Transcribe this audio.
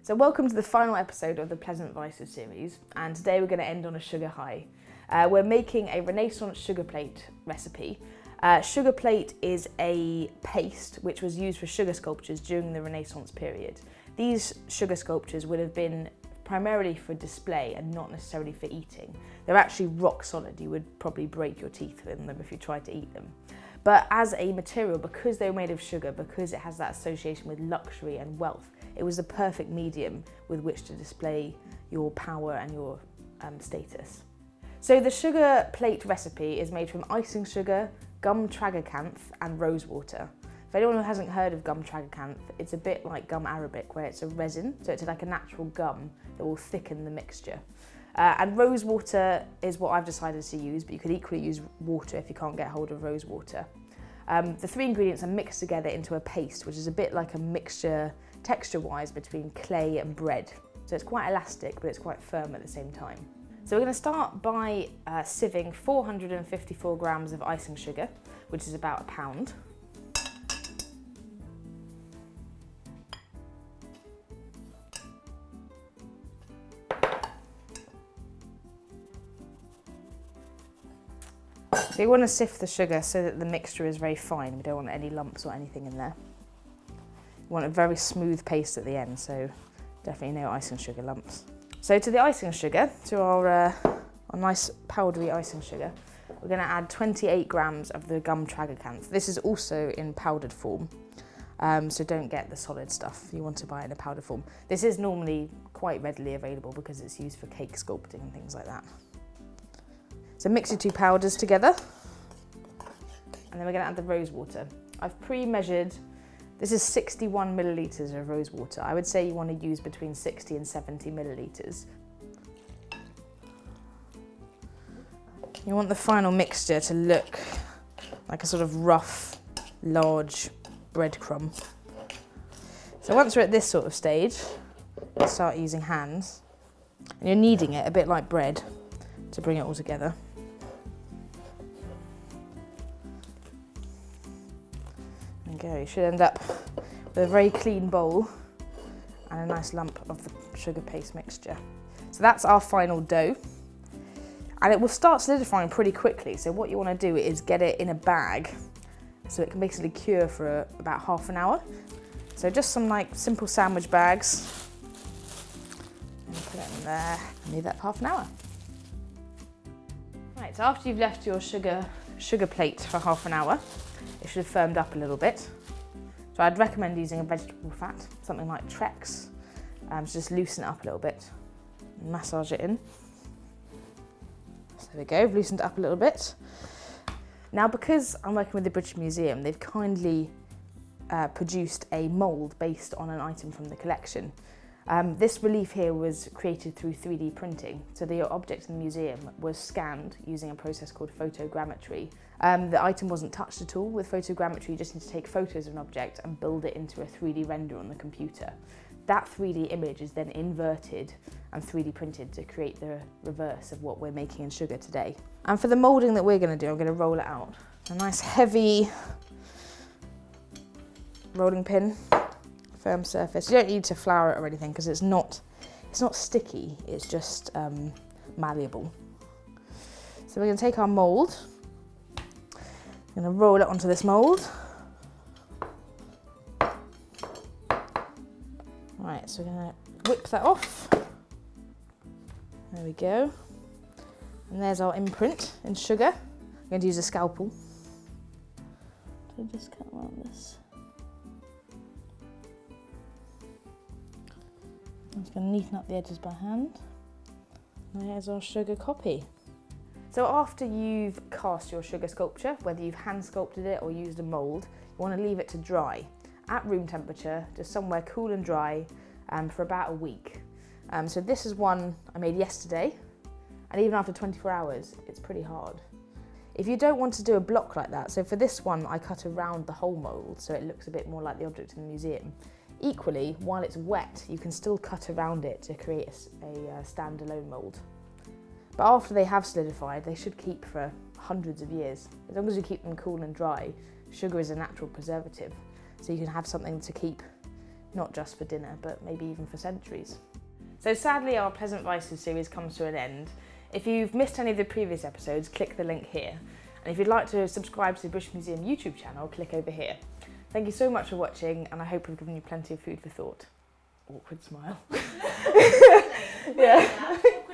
So welcome to the final episode of the Pleasant Vices series, and today we're going to end on a sugar high. We're making a Renaissance sugar plate recipe. Sugar plate is a paste which was used for sugar sculptures during the Renaissance period. These sugar sculptures would have been primarily for display and not necessarily for eating. They're actually rock solid. You would probably break your teeth in them if you tried to eat them. But as a material, because they were made of sugar, because it has that association with luxury and wealth, it was the perfect medium with which to display your power and your status. So the sugar plate recipe is made from icing sugar, gum tragacanth and rosewater. For anyone who hasn't heard of gum tragacanth, it's a bit like gum arabic where it's a resin, so it's like a natural gum that will thicken the mixture. And rosewater is what I've decided to use, but you could equally use water if you can't get hold of rosewater. The three ingredients are mixed together into a paste, which is a bit like a mixture texture-wise between clay and bread. So it's quite elastic, but it's quite firm at the same time. So we're going to start by sieving 454 grams of icing sugar, which is about a pound. So you want to sift the sugar so that the mixture is very fine. We don't want any lumps or anything in there. You want a very smooth paste at the end, so definitely no icing sugar lumps. So to the icing sugar, to our nice powdery icing sugar, we're going to add 28 grams of the gum tragacanth. This is also in powdered form, so don't get the solid stuff. You want to buy it in a powdered form. This is normally quite readily available because it's used for cake sculpting and things like that. So mix your two powders together, and then we're going to add the rosewater. I've pre-measured, this is 61 millilitres of rosewater. I would say you want to use between 60 and 70 millilitres. You want the final mixture to look like a sort of rough, large breadcrumb. So once we're at this sort of stage, you start using hands, and you're kneading it a bit like bread to bring it all together. There you go, you should end up with a very clean bowl and a nice lump of the sugar paste mixture. So that's our final dough. And it will start solidifying pretty quickly. So what you want to do is get it in a bag so it can basically cure for about half an hour. So just some like simple sandwich bags. And put it in there and leave that for half an hour. Right, so after you've left your sugar plate for half an hour, it should have firmed up a little bit. So I'd recommend using a vegetable fat, something like Trex, to just loosen it up a little bit and massage it in. So there we go, I've loosened it up a little bit. Now because I'm working with the British Museum, they've kindly produced a mould based on an item from the collection. This relief here was created through 3D printing. So the object in the museum was scanned using a process called photogrammetry. The item wasn't touched at all. With photogrammetry, you just need to take photos of an object and build it into a 3D render on the computer. That 3D image is then inverted and 3D printed to create the reverse of what we're making in sugar today. And for the moulding that we're going to do, I'm going to roll it out. A nice heavy rolling pin. Firm surface. You don't need to flour it or anything because it's not sticky, it's just malleable. So we're going to take our mould, I'm going to roll it onto this mould. Right, so we're going to whip that off. There we go. And there's our imprint in sugar. I'm going to use a scalpel to just cut around this. I'm just going to neaten up the edges by hand. There's our sugar copy. So after you've cast your sugar sculpture, whether you've hand sculpted it or used a mould, you want to leave it to dry at room temperature, just somewhere cool and dry for about a week. So this is one I made yesterday, and even after 24 hours, it's pretty hard. If you don't want to do a block like that, so for this one, I cut around the whole mould so it looks a bit more like the object in the museum. Equally, while it's wet, you can still cut around it to create a standalone mould. But after they have solidified, they should keep for hundreds of years. As long as you keep them cool and dry, sugar is a natural preservative. So you can have something to keep not just for dinner, but maybe even for centuries. So sadly, our Pleasant Vices series comes to an end. If you've missed any of the previous episodes, click the link here. And if you'd like to subscribe to the British Museum YouTube channel, click over here. Thank you so much for watching, and I hope we've given you plenty of food for thought. Awkward smile. Yeah.